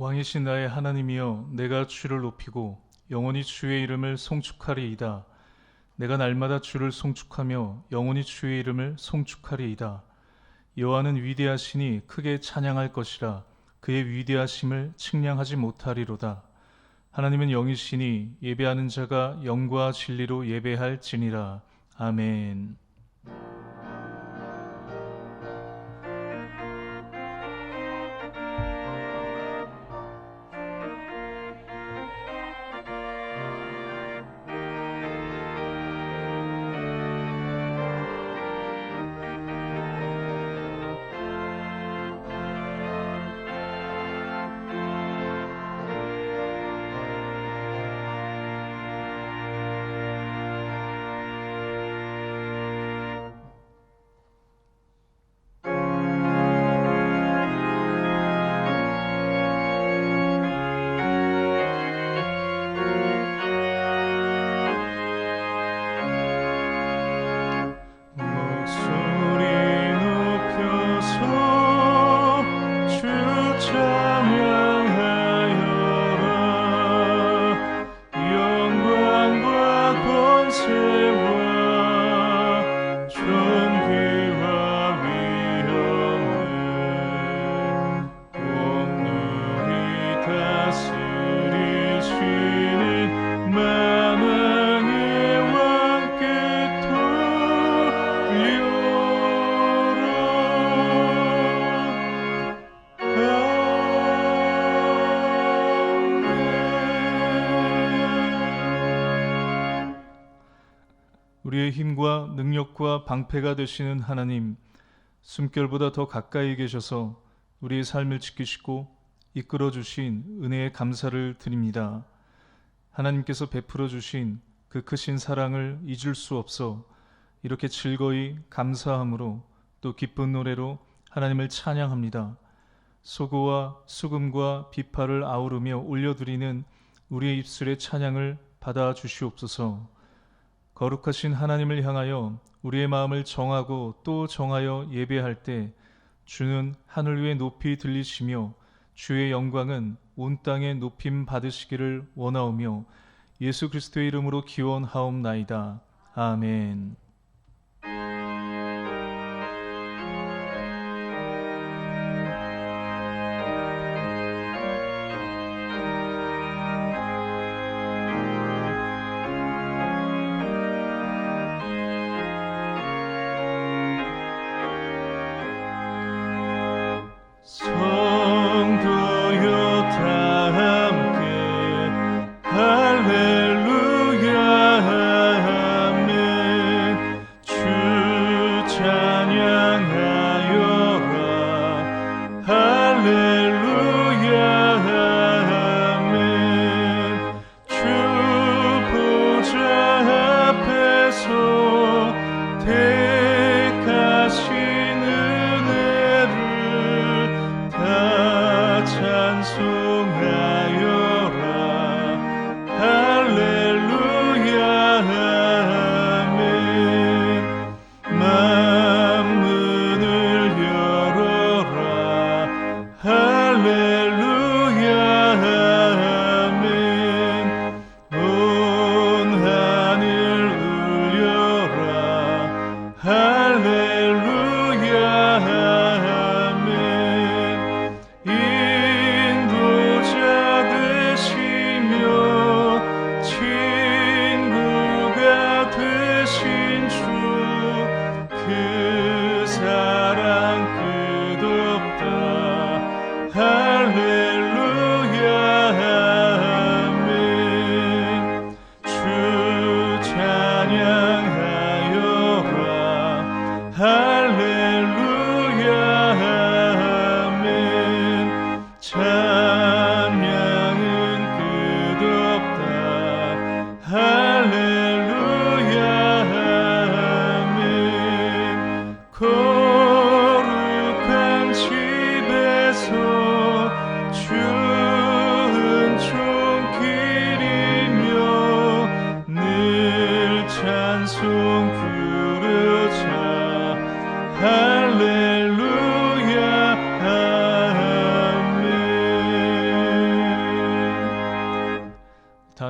왕이신 나의 하나님이여, 내가 주를 높이고 영원히 주의 이름을 송축하리이다. 내가 날마다 주를 송축하며 영원히 주의 이름을 송축하리이다. 여호와는 위대하시니 크게 찬양할 것이라. 그의 위대하심을 측량하지 못하리로다. 하나님은 영이시니 예배하는 자가 영과 진리로 예배할지니라. 아멘. 목소리 높여서 주 찬양하여라. 영광과 권세와 존귀와 위엄을 온누리 다스리시는 만왕의 왕께 우리의 힘과 능력과 방패가 되시는 하나님, 숨결보다 더 가까이 계셔서 우리의 삶을 지키시고 이끌어 주신 은혜에 감사를 드립니다. 하나님께서 베풀어 주신 그 크신 사랑을 잊을 수 없어 이렇게 즐거이 감사함으로 또 기쁜 노래로 하나님을 찬양합니다. 소고와 수금과 비파를 아우르며 올려드리는 우리의 입술의 찬양을 받아 주시옵소서. 거룩하신 하나님을 향하여 우리의 마음을 정하고 또 정하여 예배할 때 주는 하늘 위에 높이 들리시며 주의 영광은 온 땅에 높임 받으시기를 원하오며 예수 그리스도의 이름으로 기원하옵나이다. 아멘. 성도여 다 함께 할렐루야 아멘.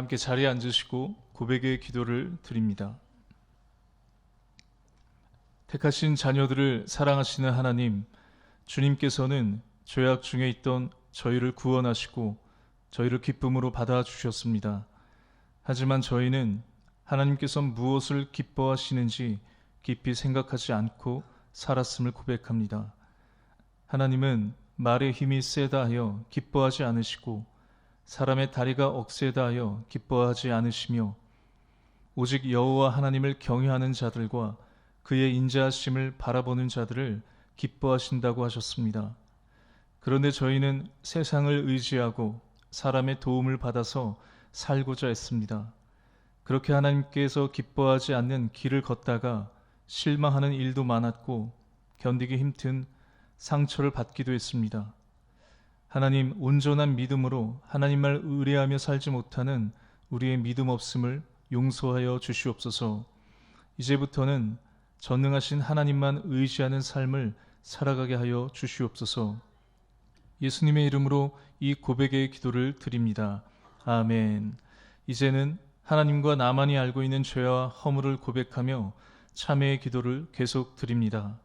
함께 자리에 앉으시고 고백의 기도를 드립니다. 택하신 자녀들을 사랑하시는 하나님, 주님께서는 죄악 중에 있던 저희를 구원하시고 저희를 기쁨으로 받아주셨습니다. 하지만 저희는 하나님께서 무엇을 기뻐하시는지 깊이 생각하지 않고 살았음을 고백합니다. 하나님은 말의 힘이 세다 하여 기뻐하지 않으시고 사람의 다리가 억세다 하여 기뻐하지 않으시며 오직 여호와 하나님을 경외하는 자들과 그의 인자하심을 바라보는 자들을 기뻐하신다고 하셨습니다. 그런데 저희는 세상을 의지하고 사람의 도움을 받아서 살고자 했습니다. 그렇게 하나님께서 기뻐하지 않는 길을 걷다가 실망하는 일도 많았고 견디기 힘든 상처를 받기도 했습니다. 하나님, 온전한 믿음으로 하나님을 의뢰하며 살지 못하는 우리의 믿음 없음을 용서하여 주시옵소서. 이제부터는 전능하신 하나님만 의지하는 삶을 살아가게 하여 주시옵소서. 예수님의 이름으로 이 고백의 기도를 드립니다. 아멘. 이제는 하나님과 나만이 알고 있는 죄와 허물을 고백하며 참회의 기도를 계속 드립니다.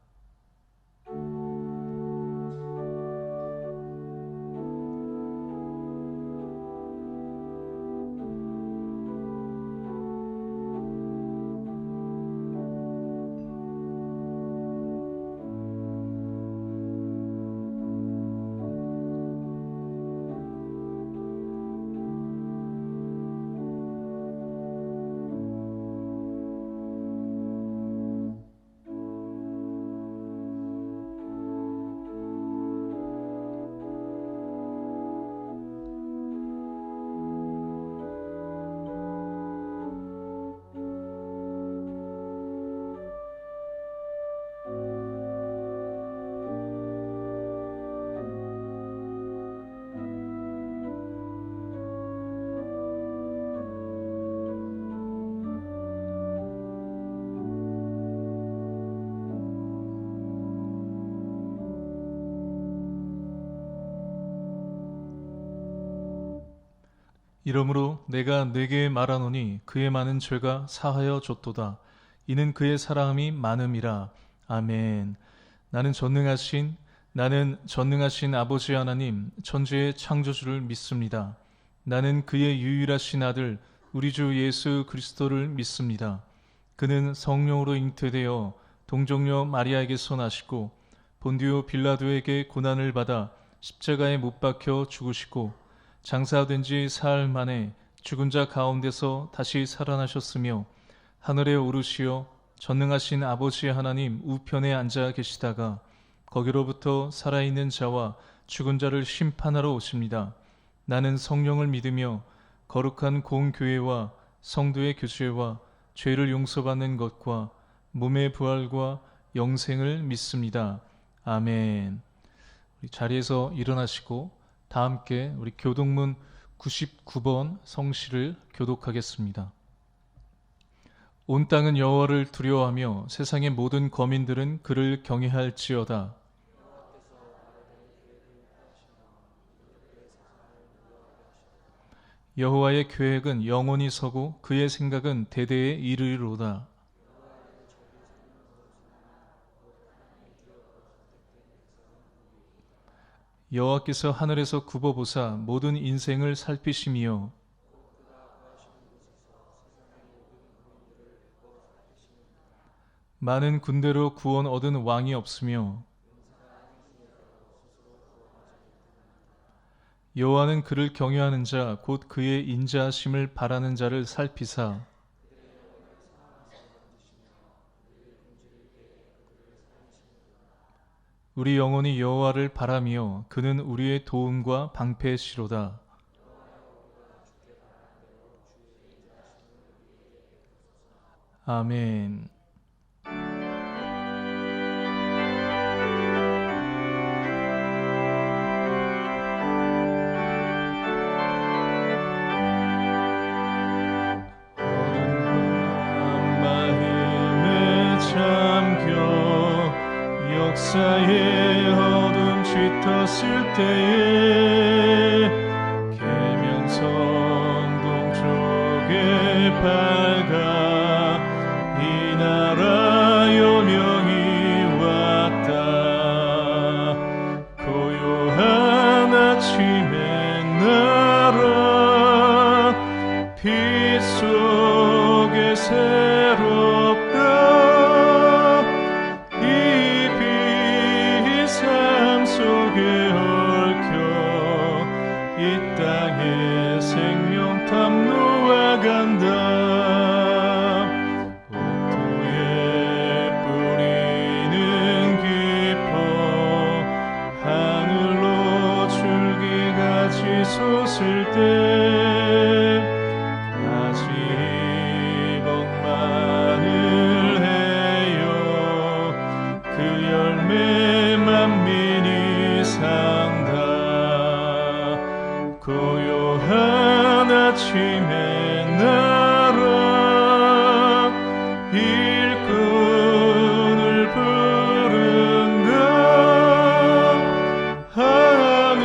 이러므로 내가 네게 말하노니 그의 많은 죄가 사하여 줬도다. 이는 그의 사랑함이 많음이라. 아멘. 나는 전능하신 아버지 하나님, 천지의 창조주를 믿습니다. 나는 그의 유일하신 아들 우리 주 예수 그리스도를 믿습니다. 그는 성령으로 잉태되어 동정녀 마리아에게서 나시고 본디오 빌라도에게 고난을 받아 십자가에 못 박혀 죽으시고 장사된 지 사흘 만에 죽은 자 가운데서 다시 살아나셨으며 하늘에 오르시어 전능하신 아버지 하나님 우편에 앉아 계시다가 거기로부터 살아있는 자와 죽은 자를 심판하러 오십니다. 나는 성령을 믿으며 거룩한 공교회와 성도의 교제와 죄를 용서받는 것과 몸의 부활과 영생을 믿습니다. 아멘. 우리 자리에서 일어나시고 다 함께 우리 교동문 99번 성시를 교독하겠습니다. 온 땅은 여호와를 두려워하며 세상의 모든 거민들은 그를 경외할지어다. 여호와의 계획은 영원히 서고 그의 생각은 대대에 이르리로다. 여호와께서 하늘에서 굽어보사 모든 인생을 살피심이요 많은 군대로 구원 얻은 왕이 없으며 여호와는 그를 경외하는 자 곧 그의 인자하심을 바라는 자를 살피사 우리 영혼이 여호와를 바라며 그는 우리의 도움과 방패시로다. 아멘. 역사의 어둠 짙었을 때에 계명성 동쪽 새롭다. 이 비상 속에 얽혀 이 땅에 생명탐 놓아간다. 옥토에 뿌리는 깊어 하늘로 줄기가 치솟을 때 다시 복만을 해요. 그 열매 만민이 산다. 고요한 아침의 나라 일꾼을 부른다. 하늘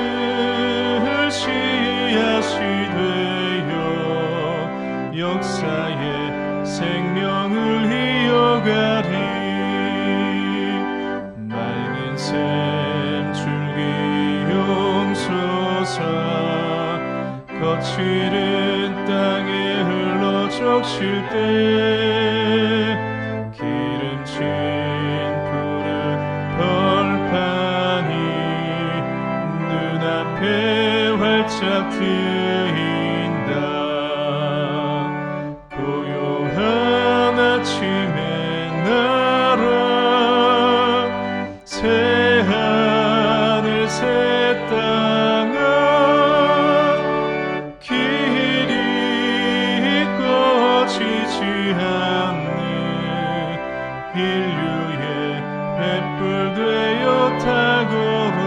씨앗이 되어 역사의 생명을 이어가리. 맑은 샘 줄기 용솟아 거칠은 땅에 흘러 적실 때 기름진 푸른 벌판이 눈앞에 활짝 트인다. 고요한 아침의 나라 새 하늘 새 땅아 길이 꺼지지 않는 인류의 횃불 되어 타거라.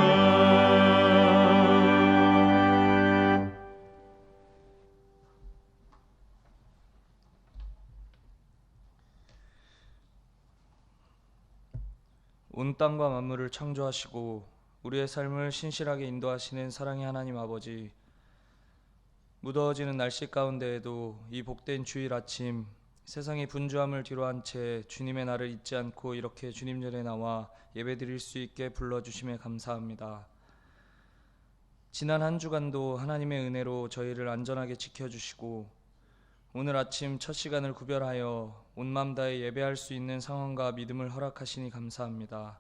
온 땅과 만물을 창조하시고 우리의 삶을 신실하게 인도하시는 사랑의 하나님 아버지, 무더워지는 날씨 가운데에도 이 복된 주일 아침 세상의 분주함을 뒤로한 채 주님의 날을 잊지 않고 이렇게 주님 전에 나와 예배드릴 수 있게 불러주심에 감사합니다. 지난 한 주간도 하나님의 은혜로 저희를 안전하게 지켜주시고 오늘 아침 첫 시간을 구별하여 온 마음 다해 예배할 수 있는 상황과 믿음을 허락하시니 감사합니다.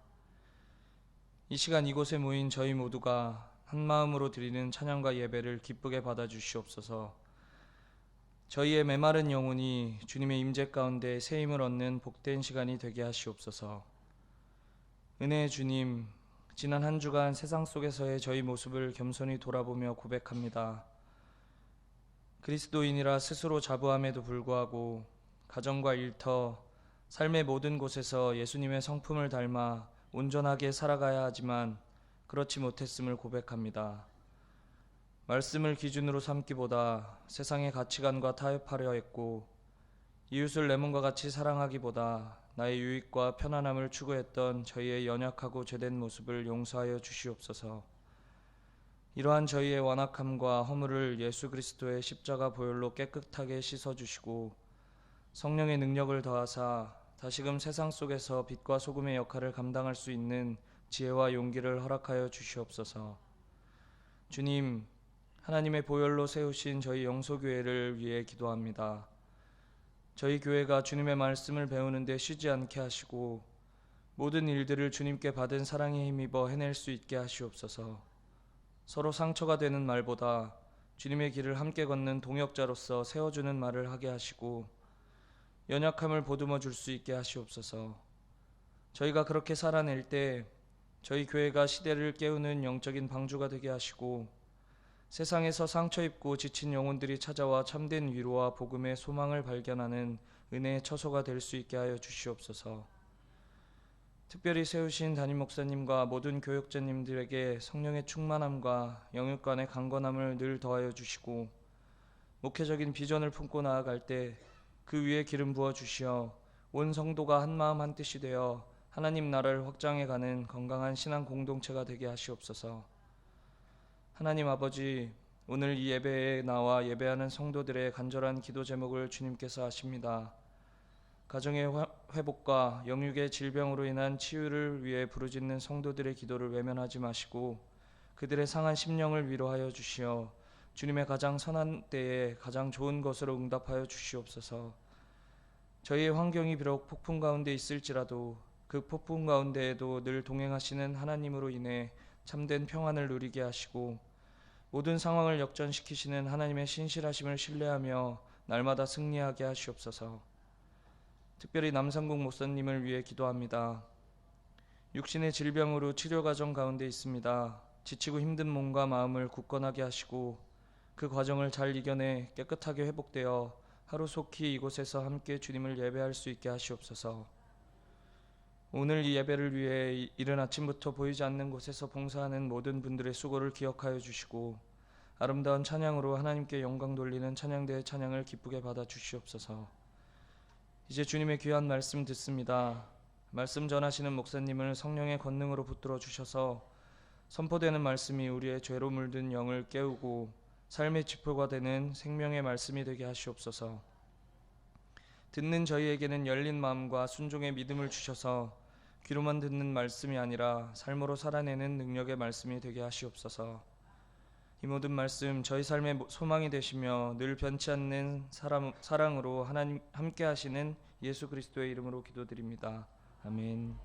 이 시간 이곳에 모인 저희 모두가 한 마음으로 드리는 찬양과 예배를 기쁘게 받아주시옵소서. 저희의 메마른 영혼이 주님의 임재 가운데 새 힘을 얻는 복된 시간이 되게 하시옵소서. 은혜의 주님, 지난 한 주간 세상 속에서의 저희 모습을 겸손히 돌아보며 고백합니다. 그리스도인이라 스스로 자부함에도 불구하고 가정과 일터, 삶의 모든 곳에서 예수님의 성품을 닮아 온전하게 살아가야 하지만 그렇지 못했음을 고백합니다. 말씀을 기준으로 삼기보다 세상의 가치관과 타협하려 했고 이웃을 내 몸과 같이 사랑하기보다 나의 유익과 편안함을 추구했던 저희의 연약하고 죄된 모습을 용서하여 주시옵소서. 이러한 저희의 완악함과 허물을 예수 그리스도의 십자가 보혈로 깨끗하게 씻어주시고 성령의 능력을 더하사 다시금 세상 속에서 빛과 소금의 역할을 감당할 수 있는 지혜와 용기를 허락하여 주시옵소서. 주님, 하나님의 보혈로 세우신 저희 영소교회를 위해 기도합니다. 저희 교회가 주님의 말씀을 배우는 데 쉬지 않게 하시고 모든 일들을 주님께 받은 사랑에 힘입어 해낼 수 있게 하시옵소서. 서로 상처가 되는 말보다 주님의 길을 함께 걷는 동역자로서 세워주는 말을 하게 하시고 연약함을 보듬어 줄 수 있게 하시옵소서. 저희가 그렇게 살아낼 때 저희 교회가 시대를 깨우는 영적인 방주가 되게 하시고 세상에서 상처 입고 지친 영혼들이 찾아와 참된 위로와 복음의 소망을 발견하는 은혜의 처소가 될 수 있게 하여 주시옵소서. 특별히 세우신 담임 목사님과 모든 교역자님들에게 성령의 충만함과 영육간의 강건함을 늘 더하여 주시고 목회적인 비전을 품고 나아갈 때 그 위에 기름 부어 주시어 온 성도가 한마음 한뜻이 되어 하나님 나라를 확장해가는 건강한 신앙 공동체가 되게 하시옵소서. 하나님 아버지, 오늘 이 예배에 나와 예배하는 성도들의 간절한 기도 제목을 주님께서 아십니다. 가정의 회복과 영육의 질병으로 인한 치유를 위해 부르짖는 성도들의 기도를 외면하지 마시고 그들의 상한 심령을 위로하여 주시어 주님의 가장 선한 때에 가장 좋은 것으로 응답하여 주시옵소서. 저희의 환경이 비록 폭풍 가운데 있을지라도 그 폭풍 가운데에도 늘 동행하시는 하나님으로 인해 참된 평안을 누리게 하시고 모든 상황을 역전시키시는 하나님의 신실하심을 신뢰하며 날마다 승리하게 하시옵소서. 특별히 남상국 목사님을 위해 기도합니다. 육신의 질병으로 치료 과정 가운데 있습니다. 지치고 힘든 몸과 마음을 굳건하게 하시고 그 과정을 잘 이겨내 깨끗하게 회복되어 하루속히 이곳에서 함께 주님을 예배할 수 있게 하시옵소서. 오늘 이 예배를 위해 이른 아침부터 보이지 않는 곳에서 봉사하는 모든 분들의 수고를 기억하여 주시고 아름다운 찬양으로 하나님께 영광 돌리는 찬양대의 찬양을 기쁘게 받아 주시옵소서. 이제 주님의 귀한 말씀 듣습니다. 말씀 전하시는 목사님을 성령의 권능으로 붙들어 주셔서 선포되는 말씀이 우리의 죄로 물든 영을 깨우고 삶의 지표가 되는 생명의 말씀이 되게 하시옵소서. 듣는 저희에게는 열린 마음과 순종의 믿음을 주셔서 귀로만 듣는 말씀이 아니라 삶으로 살아내는 능력의 말씀이 되게 하시옵소서. 이 모든 말씀 저희 삶의 소망이 되시며 늘 변치 않는 사랑으로 하나님 함께 하시는 예수 그리스도의 이름으로 기도드립니다. 아멘.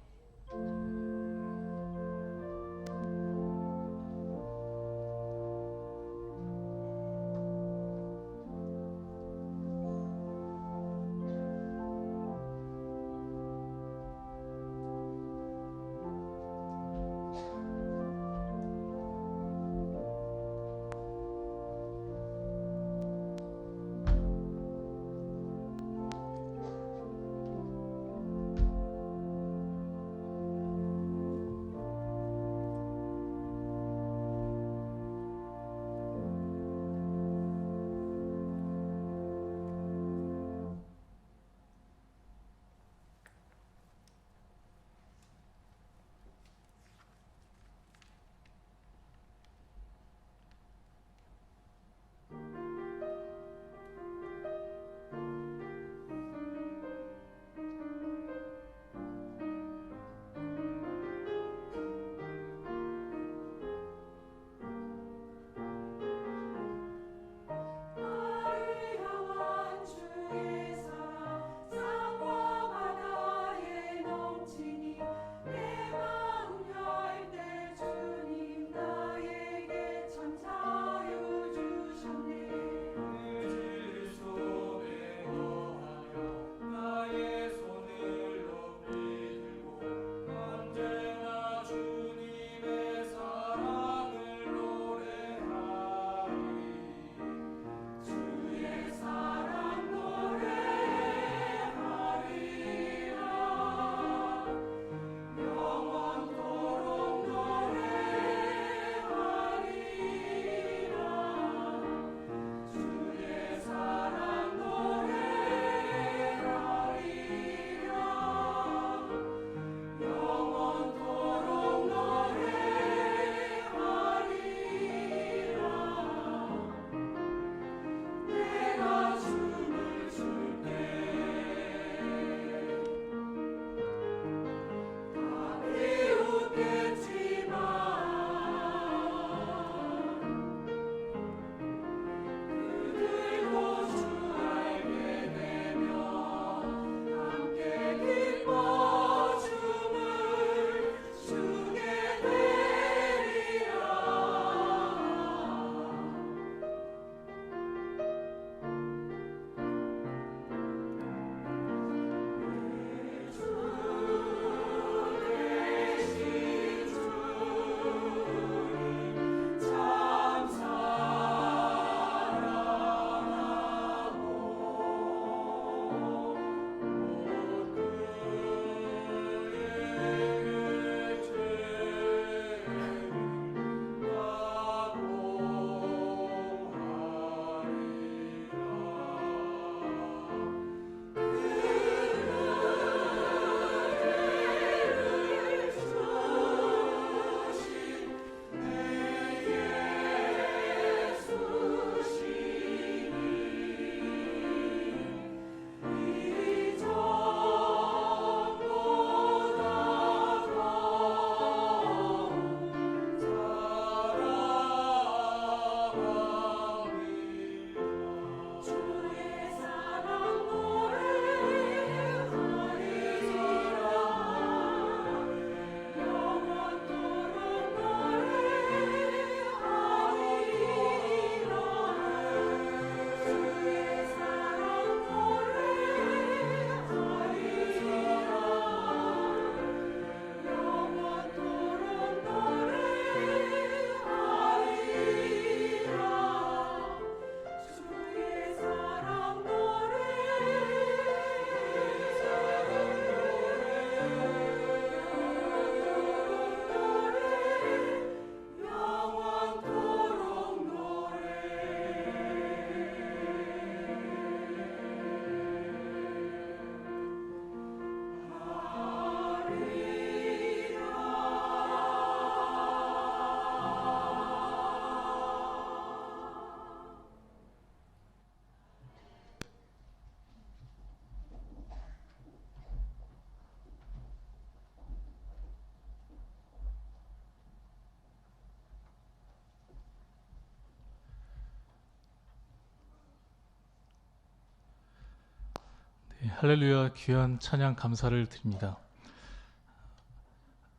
할렐루야, 귀한 찬양 감사를 드립니다.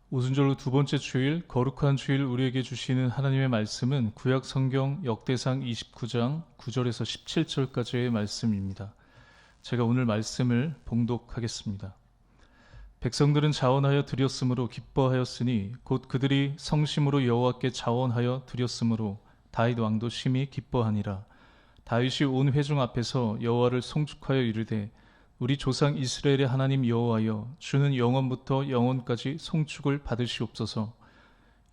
오순절로 두 번째 주일, 거룩한 주일 우리에게 주시는 하나님의 말씀은 구약 성경 역대상 29장 9절에서 17절까지의 말씀입니다. 제가 오늘 말씀을 봉독하겠습니다. 백성들은 자원하여 드렸으므로 기뻐하였으니 곧 그들이 성심으로 여호와께 자원하여 드렸으므로 다윗 왕도 심히 기뻐하니라. 다윗이 온 회중 앞에서 여호와를 송축하여 이르되 우리 조상 이스라엘의 하나님 여호와여, 주는 영원부터 영원까지 송축을 받으시옵소서.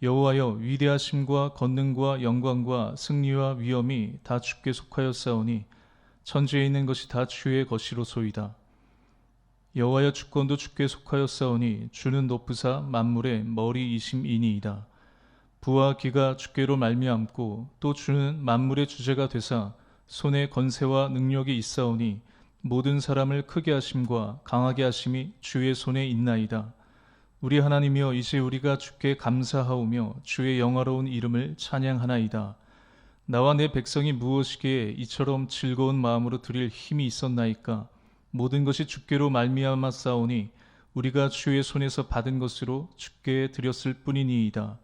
여호와여, 위대하심과 권능과 영광과 승리와 위엄이 다 주께 속하였사오니 천지에 있는 것이 다 주의 것이로소이다. 여호와여, 주권도 주께 속하였사오니 주는 높으사 만물의 머리이심이니이다. 부와 기가 주께로 말미암고 또 주는 만물의 주제가 되사 손에 권세와 능력이 있사오니 모든 사람을 크게 하심과 강하게 하심이 주의 손에 있나이다. 우리 하나님이여, 이제 우리가 주께 감사하오며 주의 영화로운 이름을 찬양하나이다. 나와 내 백성이 무엇이기에 이처럼 즐거운 마음으로 드릴 힘이 있었나이까? 모든 것이 주께로 말미암아 싸우니 우리가 주의 손에서 받은 것으로 주께 드렸을 뿐이니이다.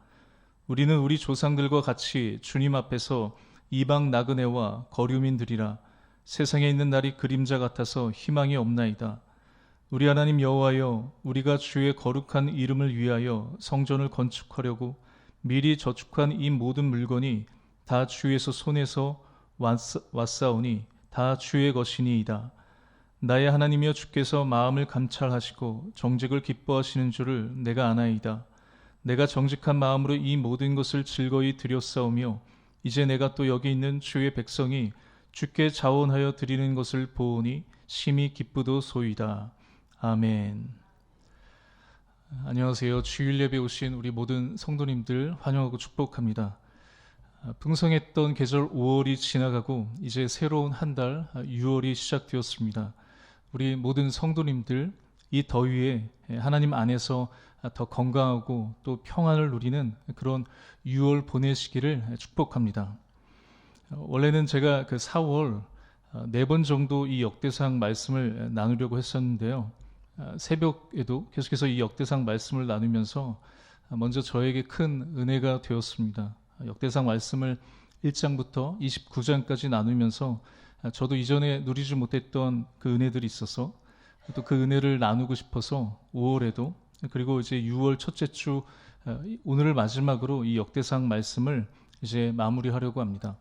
우리는 우리 조상들과 같이 주님 앞에서 이방 나그네와 거류민들이라. 세상에 있는 날이 그림자 같아서 희망이 없나이다. 우리 하나님 여호와여, 우리가 주의 거룩한 이름을 위하여 성전을 건축하려고 미리 저축한 이 모든 물건이 다 주에서 손에서 왔사오니 다 주의 것이니이다. 나의 하나님이여, 주께서 마음을 감찰하시고 정직을 기뻐하시는 줄을 내가 아나이다. 내가 정직한 마음으로 이 모든 것을 즐거이 드렸사오며 이제 내가 또 여기 있는 주의 백성이 주께 자원하여 드리는 것을 보오니 심히 기쁘도소이다. 아멘. 안녕하세요. 주일 예배 오신 우리 모든 성도님들 환영하고 축복합니다. 풍성했던 계절 5월이 지나가고 이제 새로운 한 달 6월이 시작되었습니다. 우리 모든 성도님들 이 더위에 하나님 안에서 더 건강하고 또 평안을 누리는 그런 6월 보내시기를 축복합니다. 원래는 제가 그 4월 4번 정도 이 역대상 말씀을 나누려고 했었는데요. 새벽에도 계속해서 이 역대상 말씀을 나누면서 먼저 저에게 큰 은혜가 되었습니다. 역대상 말씀을 1장부터 29장까지 나누면서 저도 이전에 누리지 못했던 그 은혜들이 있어서 또 그 은혜를 나누고 싶어서 5월에도 그리고 이제 6월 첫째 주 오늘을 마지막으로 이 역대상 말씀을 이제 마무리하려고 합니다.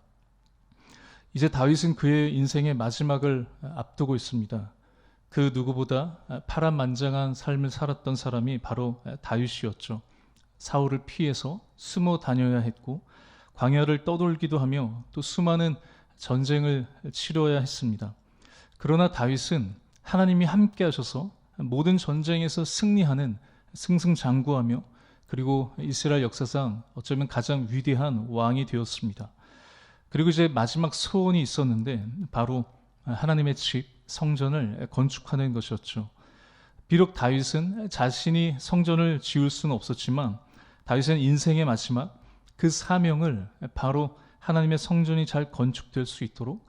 이제 다윗은 그의 인생의 마지막을 앞두고 있습니다. 그 누구보다 파란만장한 삶을 살았던 사람이 바로 다윗이었죠. 사울을 피해서 숨어 다녀야 했고 광야를 떠돌기도 하며 또 수많은 전쟁을 치러야 했습니다. 그러나 다윗은 하나님이 함께 하셔서 모든 전쟁에서 승리하는 승승장구하며 그리고 이스라엘 역사상 어쩌면 가장 위대한 왕이 되었습니다. 그리고 이제 마지막 소원이 있었는데 바로 하나님의 집 성전을 건축하는 것이었죠. 비록 다윗은 자신이 성전을 지을 수는 없었지만 다윗은 인생의 마지막 그 사명을 바로 하나님의 성전이 잘 건축될 수 있도록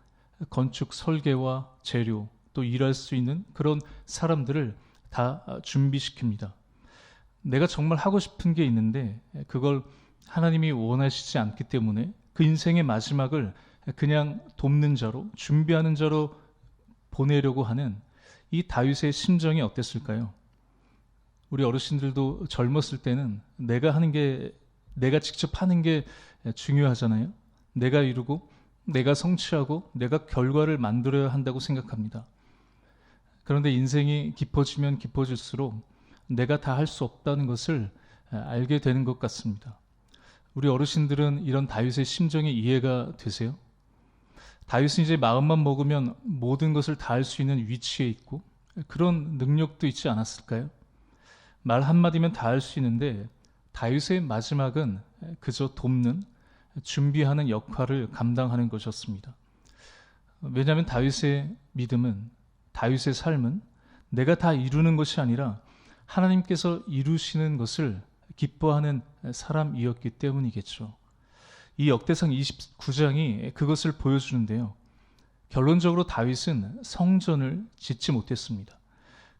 건축 설계와 재료 또 일할 수 있는 그런 사람들을 다 준비시킵니다. 내가 정말 하고 싶은 게 있는데 그걸 하나님이 원하시지 않기 때문에 그 인생의 마지막을 그냥 돕는 자로 준비하는 자로 보내려고 하는 이 다윗의 심정이 어땠을까요? 우리 어르신들도 젊었을 때는 내가 직접 하는 게 중요하잖아요. 내가 이루고 내가 성취하고 내가 결과를 만들어야 한다고 생각합니다. 그런데 인생이 깊어지면 깊어질수록 내가 다 할 수 없다는 것을 알게 되는 것 같습니다. 우리 어르신들은 이런 다윗의 심정이 이해가 되세요? 다윗은 이제 마음만 먹으면 모든 것을 다 할 수 있는 위치에 있고 그런 능력도 있지 않았을까요? 말 한마디면 다 할 수 있는데 다윗의 마지막은 그저 돕는, 준비하는 역할을 감당하는 것이었습니다. 왜냐하면 다윗의 믿음은, 다윗의 삶은 내가 다 이루는 것이 아니라 하나님께서 이루시는 것을 기뻐하는 사람이었기 때문이겠죠. 이 역대상 29장이 그것을 보여주는데요. 결론적으로 다윗은 성전을 짓지 못했습니다.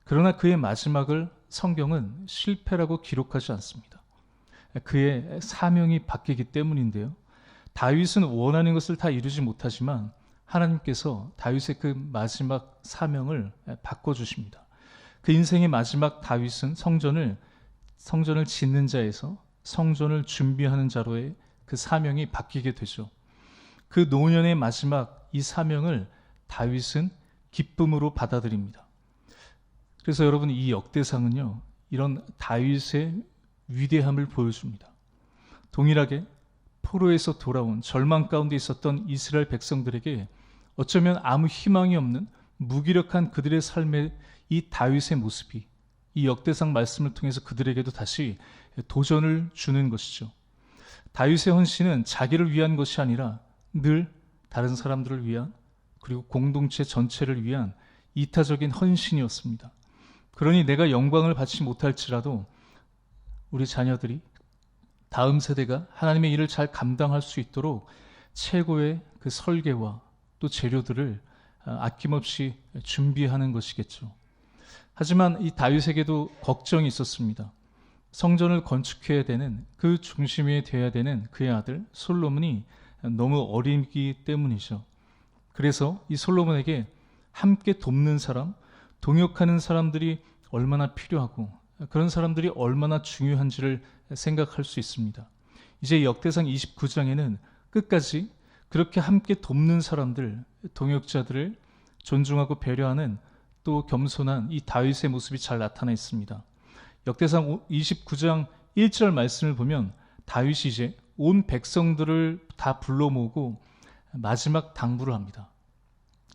그러나 그의 마지막을 성경은 실패라고 기록하지 않습니다. 그의 사명이 바뀌기 때문인데요. 다윗은 원하는 것을 다 이루지 못하지만 하나님께서 다윗의 그 마지막 사명을 바꿔주십니다. 그 인생의 마지막 다윗은 성전을 짓는 자에서 성전을 준비하는 자로의 그 사명이 바뀌게 되죠. 그 노년의 마지막 이 사명을 다윗은 기쁨으로 받아들입니다. 그래서 여러분, 이 역대상은요, 이런 다윗의 위대함을 보여줍니다. 동일하게 포로에서 돌아온 절망 가운데 있었던 이스라엘 백성들에게 어쩌면 아무 희망이 없는 무기력한 그들의 삶의 이 다윗의 모습이 이 역대상 말씀을 통해서 그들에게도 다시 도전을 주는 것이죠. 다윗의 헌신은 자기를 위한 것이 아니라 늘 다른 사람들을 위한, 그리고 공동체 전체를 위한 이타적인 헌신이었습니다. 그러니 내가 영광을 받지 못할지라도 우리 자녀들이, 다음 세대가 하나님의 일을 잘 감당할 수 있도록 최고의 그 설계와 또 재료들을 아낌없이 준비하는 것이겠죠. 하지만 이 다윗에게도 걱정이 있었습니다. 성전을 건축해야 되는, 그 중심에 되어야 되는 그의 아들 솔로몬이 너무 어리기 때문이죠. 그래서 이 솔로몬에게 함께 돕는 사람, 동역하는 사람들이 얼마나 필요하고 그런 사람들이 얼마나 중요한지를 생각할 수 있습니다. 이제 역대상 29장에는 끝까지 그렇게 함께 돕는 사람들, 동역자들을 존중하고 배려하는 또 겸손한 이 다윗의 모습이 잘 나타나 있습니다. 역대상 29장 1절 말씀을 보면 다윗이 이제 온 백성들을 다 불러 모으고 마지막 당부를 합니다.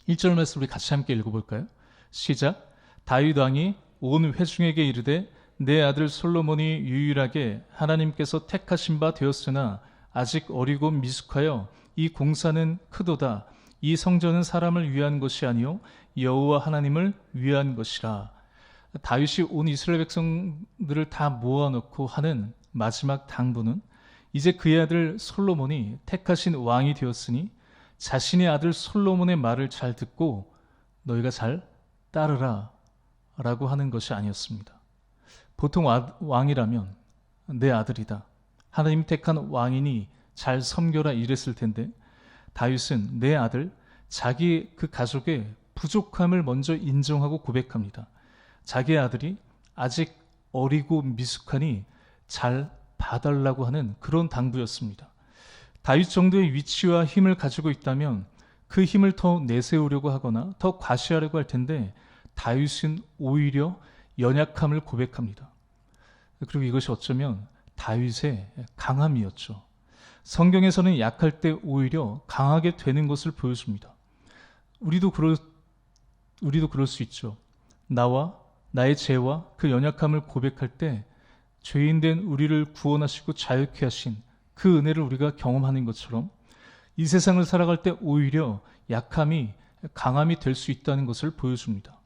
1절 말씀 우리 같이 함께 읽어볼까요? 시작. 다윗 왕이 온 회중에게 이르되 내 아들 솔로몬이 유일하게 하나님께서 택하신 바 되었으나 아직 어리고 미숙하여 이 공사는 크도다. 이 성전은 사람을 위한 것이 아니요 여호와 하나님을 위한 것이라. 다윗이 온 이스라엘 백성들을 다 모아놓고 하는 마지막 당부는 이제 그의 아들 솔로몬이 택하신 왕이 되었으니 자신의 아들 솔로몬의 말을 잘 듣고 너희가 잘 따르라 라고 하는 것이 아니었습니다. 보통 왕이라면 내 아들이다, 하나님 택한 왕이니 잘 섬겨라 이랬을 텐데 다윗은 내 아들, 자기 그 가족의 부족함을 먼저 인정하고 고백합니다. 자기의 아들이 아직 어리고 미숙하니 잘 봐달라고 하는 그런 당부였습니다. 다윗 정도의 위치와 힘을 가지고 있다면 그 힘을 더 내세우려고 하거나 더 과시하려고 할 텐데 다윗은 오히려 연약함을 고백합니다. 그리고 이것이 어쩌면 다윗의 강함이었죠. 성경에서는 약할 때 오히려 강하게 되는 것을 보여줍니다. 우리도 그럴 수 있죠. 나와 나의 죄와 그 연약함을 고백할 때 죄인된 우리를 구원하시고 자유케 하신 그 은혜를 우리가 경험하는 것처럼 이 세상을 살아갈 때 오히려 약함이 강함이 될 수 있다는 것을 보여줍니다.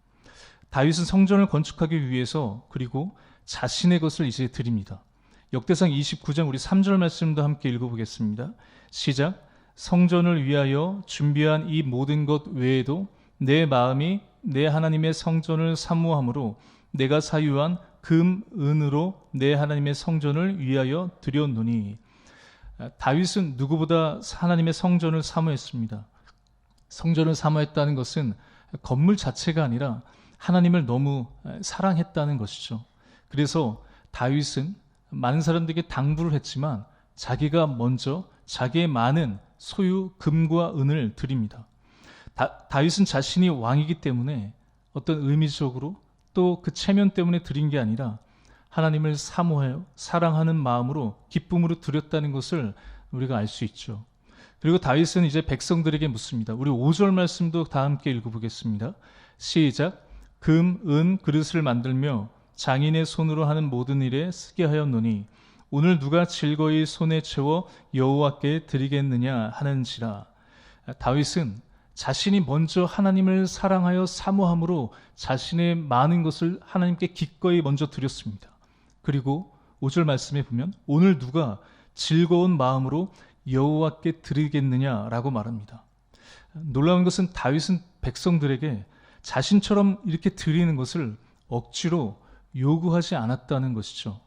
다윗은 성전을 건축하기 위해서 그리고 자신의 것을 이제 드립니다. 역대상 29장 우리 3절 말씀도 함께 읽어보겠습니다. 시작. 성전을 위하여 준비한 이 모든 것 외에도 내 마음이 내 하나님의 성전을 사모함으로 내가 사유한 금, 은으로 내 하나님의 성전을 위하여 드렸노니. 다윗은 누구보다 하나님의 성전을 사모했습니다. 성전을 사모했다는 것은 건물 자체가 아니라 하나님을 너무 사랑했다는 것이죠. 그래서 다윗은 많은 사람들에게 당부를 했지만 자기가 먼저 자기의 많은 소유 금과 은을 드립니다. 다윗은 자신이 왕이기 때문에 어떤 의미적으로 또 그 체면 때문에 드린 게 아니라 하나님을 사모하여 사랑하는 마음으로 기쁨으로 드렸다는 것을 우리가 알 수 있죠. 그리고 다윗은 이제 백성들에게 묻습니다. 우리 5절 말씀도 다 함께 읽어보겠습니다. 시작. 금, 은, 그릇을 만들며 장인의 손으로 하는 모든 일에 쓰게 하였노니 오늘 누가 즐거이 손에 채워 여호와께 드리겠느냐 하는지라. 다윗은 자신이 먼저 하나님을 사랑하여 사모함으로 자신의 많은 것을 하나님께 기꺼이 먼저 드렸습니다. 그리고 5절 말씀에 보면 오늘 누가 즐거운 마음으로 여호와께 드리겠느냐라고 말합니다. 놀라운 것은 다윗은 백성들에게 자신처럼 이렇게 드리는 것을 억지로 요구하지 않았다는 것이죠.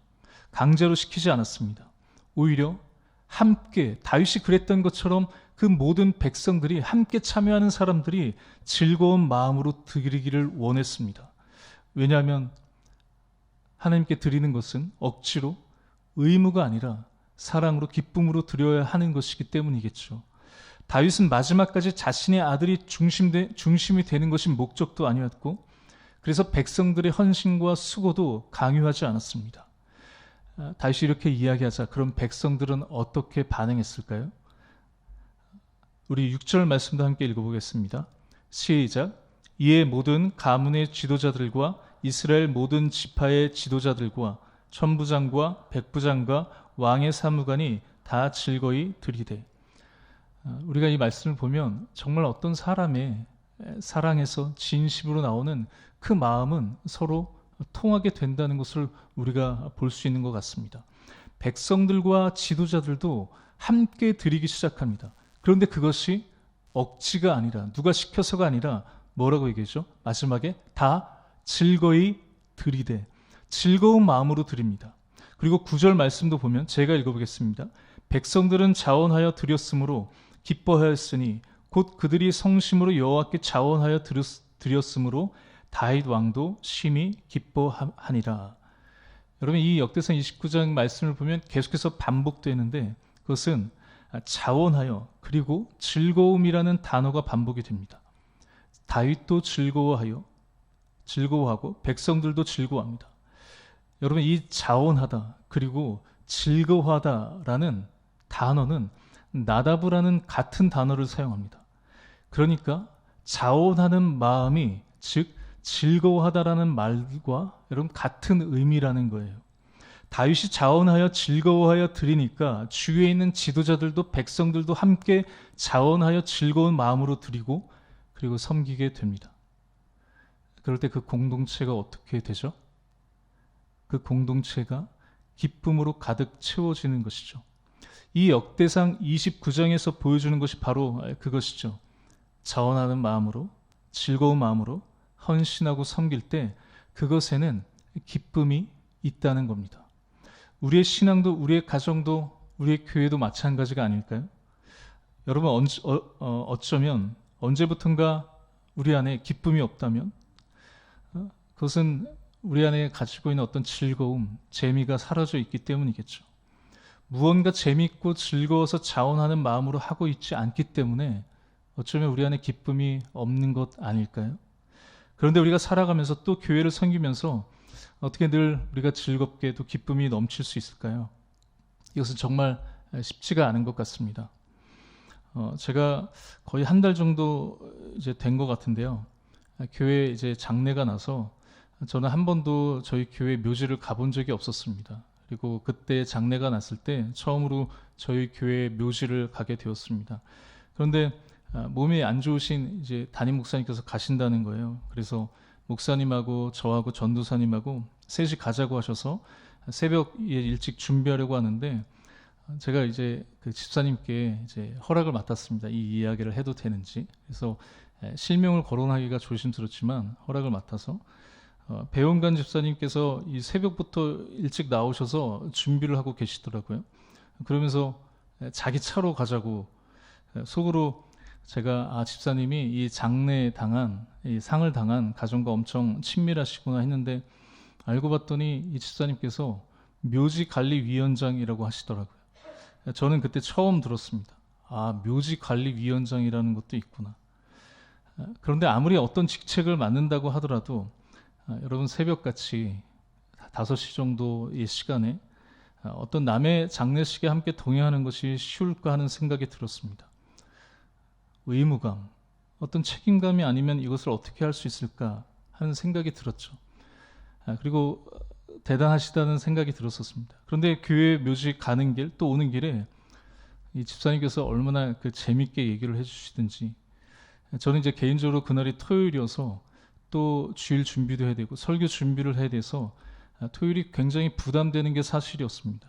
강제로 시키지 않았습니다. 오히려 함께 다윗이 그랬던 것처럼 그 모든 백성들이 함께 참여하는 사람들이 즐거운 마음으로 드리기를 원했습니다. 왜냐하면 하나님께 드리는 것은 억지로 의무가 아니라 사랑으로 기쁨으로 드려야 하는 것이기 때문이겠죠. 다윗은 마지막까지 자신의 아들이 중심이 되는 것이 목적도 아니었고 그래서 백성들의 헌신과 수고도 강요하지 않았습니다. 다윗이 이렇게 이야기하자 그럼 백성들은 어떻게 반응했을까요? 우리 6절 말씀도 함께 읽어보겠습니다. 시작. 이에 모든 가문의 지도자들과 이스라엘 모든 지파의 지도자들과 천부장과 백부장과 왕의 사무관이 다 즐거이 들이되. 우리가 이 말씀을 보면 정말 어떤 사람의 사랑에서 진심으로 나오는 그 마음은 서로 통하게 된다는 것을 우리가 볼 수 있는 것 같습니다. 백성들과 지도자들도 함께 드리기 시작합니다. 그런데 그것이 억지가 아니라 누가 시켜서가 아니라 뭐라고 얘기하죠? 마지막에 다 즐거이 드리되 즐거운 마음으로 드립니다. 그리고 9절 말씀도 보면 제가 읽어보겠습니다. 백성들은 자원하여 드렸으므로 기뻐하였으니 곧 그들이 성심으로 여호와께 자원하여 드렸으므로 다윗 왕도 심히 기뻐하니라. 여러분 이 역대상 29장 말씀을 보면 계속해서 반복되는데 그것은 자원하여 그리고 즐거움이라는 단어가 반복이 됩니다. 다윗도 즐거워하고 백성들도 즐거워합니다. 여러분 이 자원하다 그리고 즐거워하다라는 단어는 나다브라는 같은 단어를 사용합니다. 그러니까 자원하는 마음이 즉 즐거워하다라는 말과 여러분 같은 의미라는 거예요. 다윗이 자원하여 즐거워하여 드리니까 주위에 있는 지도자들도 백성들도 함께 자원하여 즐거운 마음으로 드리고 그리고 섬기게 됩니다. 그럴 때 그 공동체가 어떻게 되죠? 그 공동체가 기쁨으로 가득 채워지는 것이죠. 이 역대상 29장에서 보여주는 것이 바로 그것이죠. 자원하는 마음으로 즐거운 마음으로 헌신하고 섬길 때 그것에는 기쁨이 있다는 겁니다. 우리의 신앙도 우리의 가정도 우리의 교회도 마찬가지가 아닐까요? 여러분 어쩌면 언제부턴가 우리 안에 기쁨이 없다면 그것은 우리 안에 가지고 있는 어떤 즐거움, 재미가 사라져 있기 때문이겠죠. 무언가 재미있고 즐거워서 자원하는 마음으로 하고 있지 않기 때문에 어쩌면 우리 안에 기쁨이 없는 것 아닐까요? 그런데 우리가 살아가면서 또 교회를 섬기면서 어떻게 늘 우리가 즐겁게 또 기쁨이 넘칠 수 있을까요? 이것은 정말 쉽지가 않은 것 같습니다. 제가 거의 한 달 정도 이제 된 것 같은데요. 교회에 이제 장례가 나서 저는 한 번도 저희 교회 묘지를 가본 적이 없었습니다. 그리고 그때 장례가 났을 때 처음으로 저희 교회 묘지를 가게 되었습니다. 그런데 몸이 안 좋으신 이제 담임 목사님께서 가신다는 거예요. 그래서 목사님하고 저하고 전도사님하고 셋이 가자고 하셔서 새벽에 일찍 준비하려고 하는데 제가 이제 그 집사님께 이제 허락을 맡았습니다. 이 이야기를 해도 되는지. 그래서 실명을 거론하기가 조심스럽지만 허락을 맡아서 배원관 집사님께서 이 새벽부터 일찍 나오셔서 준비를 하고 계시더라고요. 그러면서 자기 차로 가자고 속으로 제가 집사님이 이 장례 당한 이 상을 당한 가정과 엄청 친밀하시구나 했는데 알고 봤더니 이 집사님께서 묘지관리위원장이라고 하시더라고요. 저는 그때 처음 들었습니다. 묘지관리위원장이라는 것도 있구나. 그런데 아무리 어떤 직책을 맡는다고 하더라도 여러분 새벽같이 5시 정도의 시간에 어떤 남의 장례식에 함께 동행하는 것이 쉬울까 하는 생각이 들었습니다. 의무감, 어떤 책임감이 아니면 이것을 어떻게 할 수 있을까 하는 생각이 들었죠. 그리고 대단하시다는 생각이 들었었습니다. 그런데 교회 묘지 가는 길 또 오는 길에 이 집사님께서 얼마나 그 재밌게 얘기를 해주시든지 저는 이제 개인적으로 그날이 토요일이어서 또 주일 준비도 해야 되고 설교 준비를 해야 돼서 토요일이 굉장히 부담되는 게 사실이었습니다.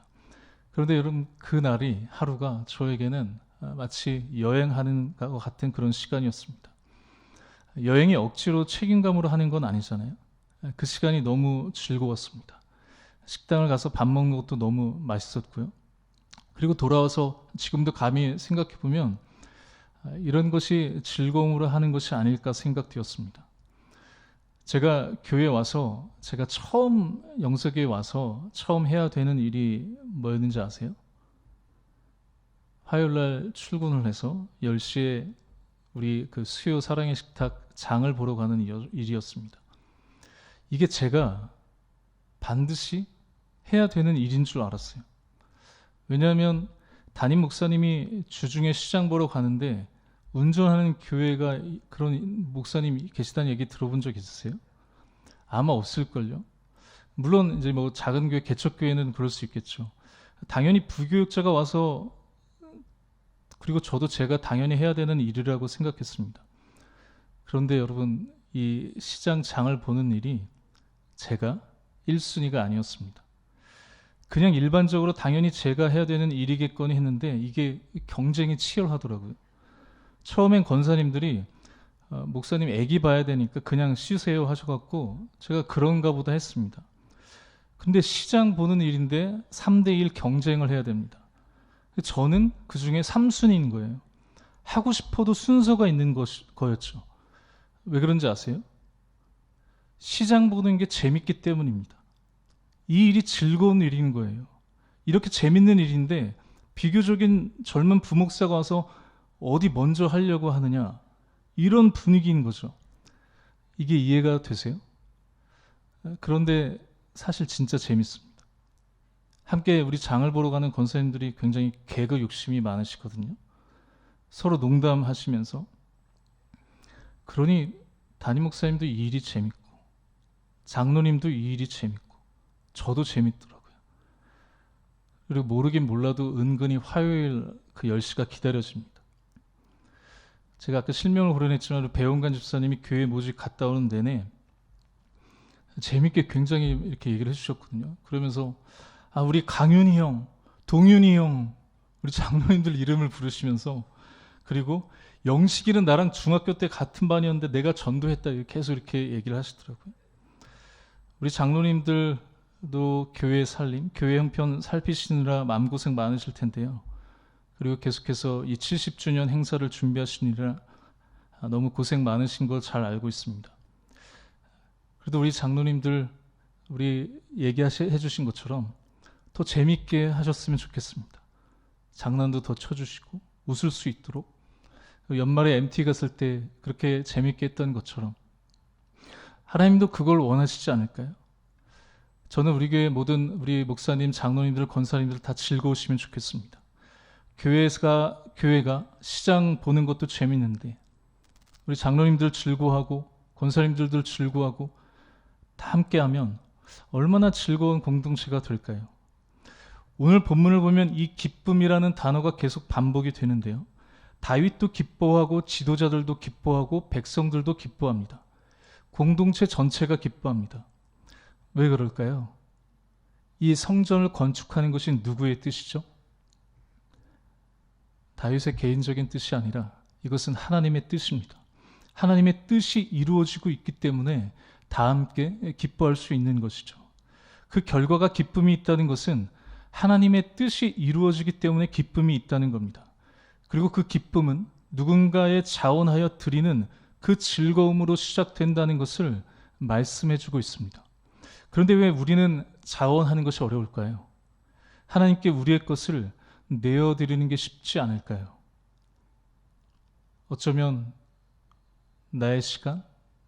그런데 여러분 그날이 하루가 저에게는 마치 여행하는 것 같은 그런 시간이었습니다. 여행이 억지로 책임감으로 하는 건 아니잖아요. 그 시간이 너무 즐거웠습니다. 식당을 가서 밥 먹는 것도 너무 맛있었고요. 그리고 돌아와서 지금도 감히 생각해 보면 이런 것이 즐거움으로 하는 것이 아닐까 생각되었습니다. 제가 교회에 와서 제가 처음 영석에 와서 처음 해야 되는 일이 뭐였는지 아세요? 화요일날 출근을 해서 10시에 우리 그 수요 사랑의 식탁 장을 보러 가는 일이었습니다. 이게 제가 반드시 해야 되는 일인 줄 알았어요. 왜냐하면 담임 목사님이 주중에 시장 보러 가는데 운전하는 교회가 그런 목사님이 계시다는 얘기 들어본 적 있으세요? 아마 없을걸요. 물론 이제 뭐 작은 교회, 개척교회는 그럴 수 있겠죠. 당연히 부교육자가 와서, 그리고 저도 제가 당연히 해야 되는 일이라고 생각했습니다. 그런데 여러분, 이 시장 장을 보는 일이 제가 1순위가 아니었습니다. 그냥 일반적으로 당연히 제가 해야 되는 일이겠거니 했는데 이게 경쟁이 치열하더라고요. 처음엔 권사님들이 목사님 애기 봐야 되니까 그냥 쉬세요 하셔갖고 제가 그런가 보다 했습니다. 근데 시장 보는 일인데 3대1 경쟁을 해야 됩니다. 저는 그 중에 3순위인 거예요. 하고 싶어도 순서가 있는 거였죠. 왜 그런지 아세요? 시장 보는 게 재밌기 때문입니다. 이 일이 즐거운 일인 거예요. 이렇게 재밌는 일인데 비교적인 젊은 부목사가 와서 어디 먼저 하려고 하느냐, 이런 분위기인 거죠. 이게 이해가 되세요? 그런데 사실 진짜 재밌습니다. 함께 우리 장을 보러 가는 권사님들이 굉장히 개그 욕심이 많으시거든요. 서로 농담하시면서. 그러니 담임 목사님도 이 일이 재밌고 장로님도 이 일이 재밌고 저도 재밌더라고요. 그리고 모르긴 몰라도 은근히 화요일 그 10시가 기다려집니다. 제가 아까 실명을 거론했지만 배원관 집사님이 교회 모집 갔다 오는 내내 재밌게 굉장히 이렇게 얘기를 해주셨거든요. 그러면서 우리 강윤이 형, 동윤이 형, 우리 장로님들 이름을 부르시면서, 그리고 영식이는 나랑 중학교 때 같은 반이었는데 내가 전도했다, 계속 이렇게 얘기를 하시더라고요. 우리 장로님들도 교회 살림, 교회 형편 살피시느라 마음고생 많으실 텐데요. 그리고 계속해서 이 70주년 행사를 준비하시느라 너무 고생 많으신 걸 잘 알고 있습니다. 그래도 우리 장로님들 우리 얘기해 주신 것처럼 더 재밌게 하셨으면 좋겠습니다. 장난도 더 쳐주시고 웃을 수 있도록, 연말에 MT 갔을 때 그렇게 재밌게 했던 것처럼 하나님도 그걸 원하시지 않을까요? 저는 우리 교회 모든 우리 목사님, 장로님들, 권사님들 다 즐거우시면 좋겠습니다. 교회가 시장 보는 것도 재밌는데 우리 장로님들 즐거워하고 권사님들도 즐거워하고 다 함께하면 얼마나 즐거운 공동체가 될까요? 오늘 본문을 보면 이 기쁨이라는 단어가 계속 반복이 되는데요. 다윗도 기뻐하고 지도자들도 기뻐하고 백성들도 기뻐합니다. 공동체 전체가 기뻐합니다. 왜 그럴까요? 이 성전을 건축하는 것이 누구의 뜻이죠? 다윗의 개인적인 뜻이 아니라 이것은 하나님의 뜻입니다. 하나님의 뜻이 이루어지고 있기 때문에 다 함께 기뻐할 수 있는 것이죠. 그 결과가 기쁨이 있다는 것은 하나님의 뜻이 이루어지기 때문에 기쁨이 있다는 겁니다. 그리고 그 기쁨은 누군가의 자원하여 드리는 그 즐거움으로 시작된다는 것을 말씀해주고 있습니다. 그런데 왜 우리는 자원하는 것이 어려울까요? 하나님께 우리의 것을 내어드리는 게 쉽지 않을까요? 어쩌면 나의 시간,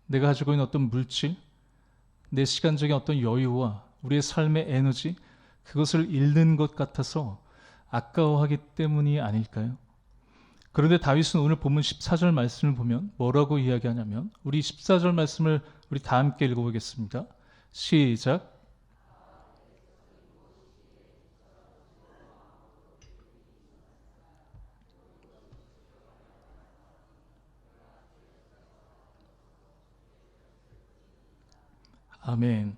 내가 가지고 있는 어떤 물질, 내 시간적인 어떤 여유와 우리의 삶의 에너지, 그것을 잃는 것 같아서 아까워하기 때문이 아닐까요? 그런데 다윗은 오늘 본문 14절 말씀을 보면 뭐라고 이야기하냐면, 우리 14절 말씀을 우리 다 함께 읽어보겠습니다. 시작. 아멘.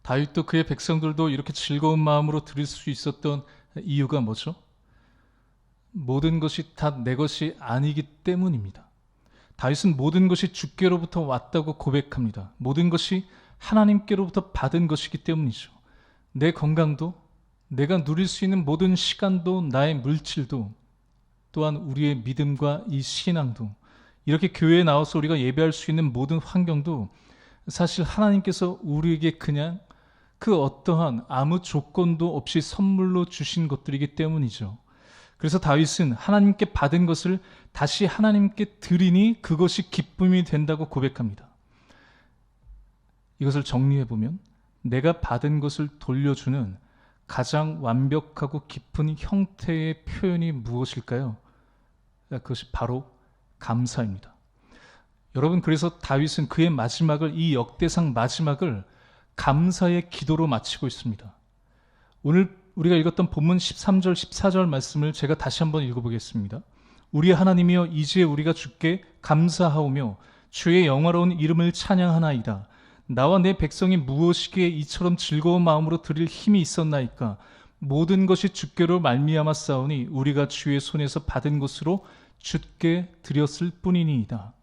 다윗도 그의 백성들도 이렇게 즐거운 마음으로 드릴 수 있었던 이유가 뭐죠? 모든 것이 다 내 것이 아니기 때문입니다. 다윗은 모든 것이 주께로부터 왔다고 고백합니다. 모든 것이 하나님께로부터 받은 것이기 때문이죠. 내 건강도, 내가 누릴 수 있는 모든 시간도, 나의 물질도, 또한 우리의 믿음과 이 신앙도, 이렇게 교회에 나와서 우리가 예배할 수 있는 모든 환경도 사실 하나님께서 우리에게 그냥 그 어떠한 아무 조건도 없이 선물로 주신 것들이기 때문이죠. 그래서 다윗은 하나님께 받은 것을 다시 하나님께 드리니 그것이 기쁨이 된다고 고백합니다. 이것을 정리해보면 내가 받은 것을 돌려주는 가장 완벽하고 깊은 형태의 표현이 무엇일까요? 그것이 바로 감사입니다. 여러분, 그래서 다윗은 그의 마지막을, 이 역대상 마지막을 감사의 기도로 마치고 있습니다. 오늘 우리가 읽었던 본문 13절, 14절 말씀을 제가 다시 한번 읽어보겠습니다. 우리 하나님이여, 이제 우리가 주께 감사하오며 주의 영화로운 이름을 찬양하나이다. 나와 내 백성이 무엇이기에 이처럼 즐거운 마음으로 드릴 힘이 있었나이까. 모든 것이 주께로 말미암아 싸우니 우리가 주의 손에서 받은 것으로 주께 드렸을 뿐이니이다.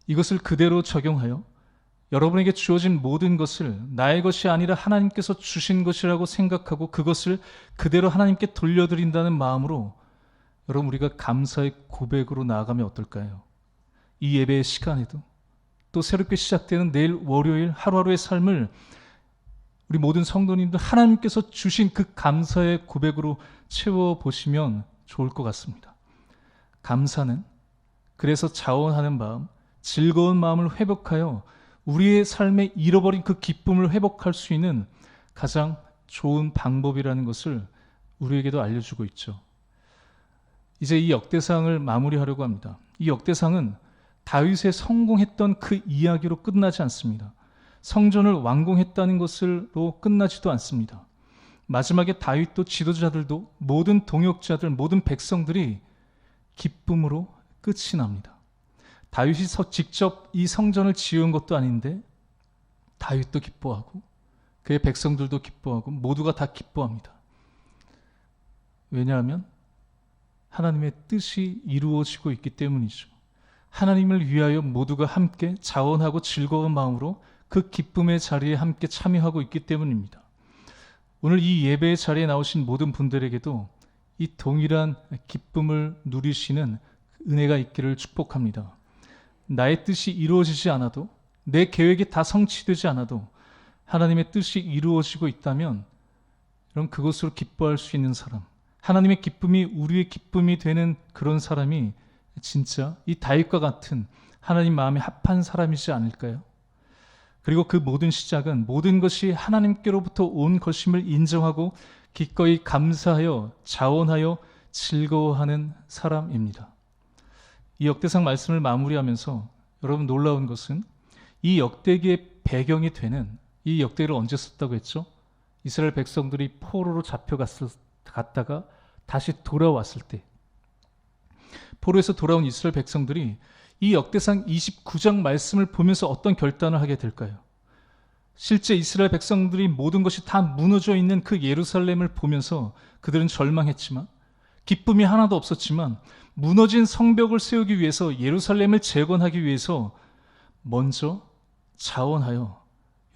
이것을 그대로 적용하여 여러분에게 주어진 모든 것을 나의 것이 아니라 하나님께서 주신 것이라고 생각하고 그것을 그대로 하나님께 돌려드린다는 마음으로 여러분, 우리가 감사의 고백으로 나아가면 어떨까요? 이 예배의 시간에도, 또 새롭게 시작되는 내일 월요일 하루하루의 삶을 우리 모든 성도님들 하나님께서 주신 그 감사의 고백으로 채워보시면 좋을 것 같습니다. 감사는 그래서 자원하는 마음, 즐거운 마음을 회복하여 우리의 삶에 잃어버린 그 기쁨을 회복할 수 있는 가장 좋은 방법이라는 것을 우리에게도 알려주고 있죠. 이제 이 역대상을 마무리하려고 합니다. 이 역대상은 다윗의 성공했던 그 이야기로 끝나지 않습니다. 성전을 완공했다는 것으로 끝나지도 않습니다. 마지막에 다윗도 지도자들도 모든 동역자들, 모든 백성들이 기쁨으로 끝이 납니다. 다윗이 직접 이 성전을 지은 것도 아닌데 다윗도 기뻐하고 그의 백성들도 기뻐하고 모두가 다 기뻐합니다. 왜냐하면 하나님의 뜻이 이루어지고 있기 때문이죠. 하나님을 위하여 모두가 함께 자원하고 즐거운 마음으로 그 기쁨의 자리에 함께 참여하고 있기 때문입니다. 오늘 이 예배의 자리에 나오신 모든 분들에게도 이 동일한 기쁨을 누리시는 은혜가 있기를 축복합니다. 나의 뜻이 이루어지지 않아도, 내 계획이 다 성취되지 않아도 하나님의 뜻이 이루어지고 있다면 그럼 그것으로 기뻐할 수 있는 사람, 하나님의 기쁨이 우리의 기쁨이 되는 그런 사람이 진짜 이 다윗과 같은 하나님 마음에 합한 사람이지 않을까요? 그리고 그 모든 시작은 모든 것이 하나님께로부터 온 것임을 인정하고 기꺼이 감사하여 자원하여 즐거워하는 사람입니다. 이 역대상 말씀을 마무리하면서 여러분, 놀라운 것은 이 역대기의 배경이 되는, 이 역대기를 언제 썼다고 했죠? 이스라엘 백성들이 포로로 잡혀갔다가 다시 돌아왔을 때, 포로에서 돌아온 이스라엘 백성들이 이 역대상 29장 말씀을 보면서 어떤 결단을 하게 될까요? 실제 이스라엘 백성들이 모든 것이 다 무너져 있는 그 예루살렘을 보면서 그들은 절망했지만, 기쁨이 하나도 없었지만, 무너진 성벽을 세우기 위해서, 예루살렘을 재건하기 위해서 먼저 자원하여,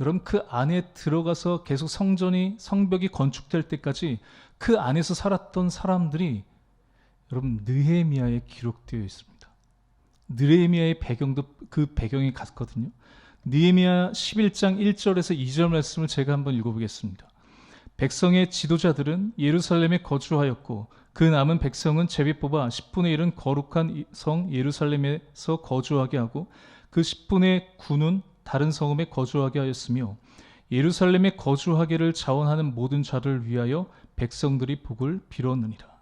여러분, 그 안에 들어가서 계속 성벽이 건축될 때까지 그 안에서 살았던 사람들이 여러분, 느헤미야에 기록되어 있습니다. 느헤미야의 배경도 그 배경에 갔거든요. 느헤미야 11장 1절에서 2절 말씀을 제가 한번 읽어보겠습니다. 백성의 지도자들은 예루살렘에 거주하였고 그 남은 백성은 제비 뽑아 10분의 1은 거룩한 성 예루살렘에서 거주하게 하고 그 10분의 9는 다른 성읍에 거주하게 하였으며 예루살렘에 거주하기를 자원하는 모든 자를 위하여 백성들이 복을 빌었느니라.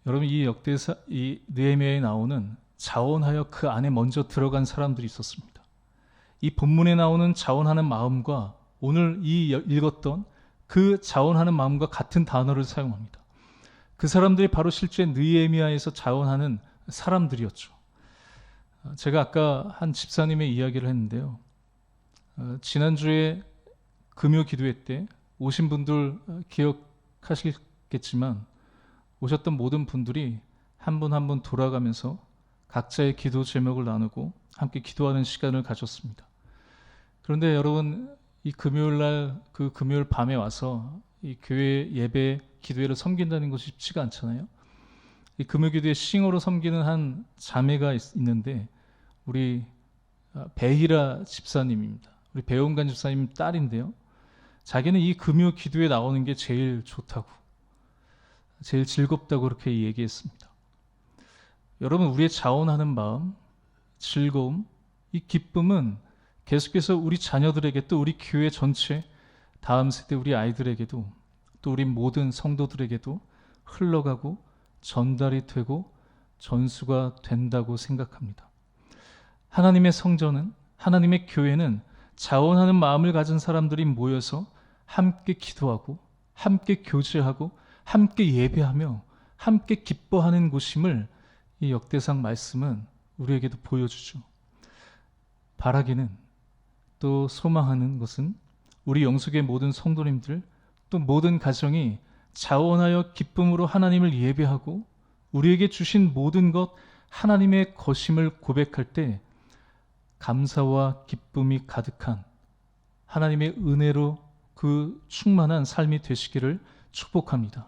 여러분, 이 역대사, 이 느헤미야에 나오는 자원하여 그 안에 먼저 들어간 사람들이 있었습니다. 이 본문에 나오는 자원하는 마음과 오늘 이 읽었던 그 자원하는 마음과 같은 단어를 사용합니다. 그 사람들이 바로 실제 느헤미야에서 자원하는 사람들이었죠. 제가 아까 한 집사님의 이야기를 했는데요. 지난주에 금요 기도회 때 오신 분들 기억하시겠지만 오셨던 모든 분들이 한 분 한 분 돌아가면서 각자의 기도 제목을 나누고 함께 기도하는 시간을 가졌습니다. 그런데 여러분, 이 금요일 날, 그 금요일 밤에 와서 이 교회 예배, 기도회를 섬긴다는 것이 쉽지가 않잖아요. 이 금요기도회 싱어로 섬기는 한 자매가 있는데, 우리 배희라 집사님입니다. 우리 배용관 집사님 딸인데요. 자기는 이 금요 기도에 나오는 게 제일 좋다고, 제일 즐겁다고 그렇게 얘기했습니다. 여러분, 우리의 자원하는 마음, 즐거움, 이 기쁨은 계속해서 우리 자녀들에게, 또 우리 교회 전체, 다음 세대 우리 아이들에게도, 또 우리 모든 성도들에게도 흘러가고 전달이 되고 전수가 된다고 생각합니다. 하나님의 성전은, 하나님의 교회는 자원하는 마음을 가진 사람들이 모여서 함께 기도하고 함께 교제하고 함께 예배하며 함께 기뻐하는 곳임을 이 역대상 말씀은 우리에게도 보여주죠. 바라기는, 또 소망하는 것은 우리 영숙의 모든 성도님들, 또 모든 가정이 자원하여 기쁨으로 하나님을 예배하고 우리에게 주신 모든 것 하나님의 것임을 고백할 때 감사와 기쁨이 가득한 하나님의 은혜로 그 충만한 삶이 되시기를 축복합니다.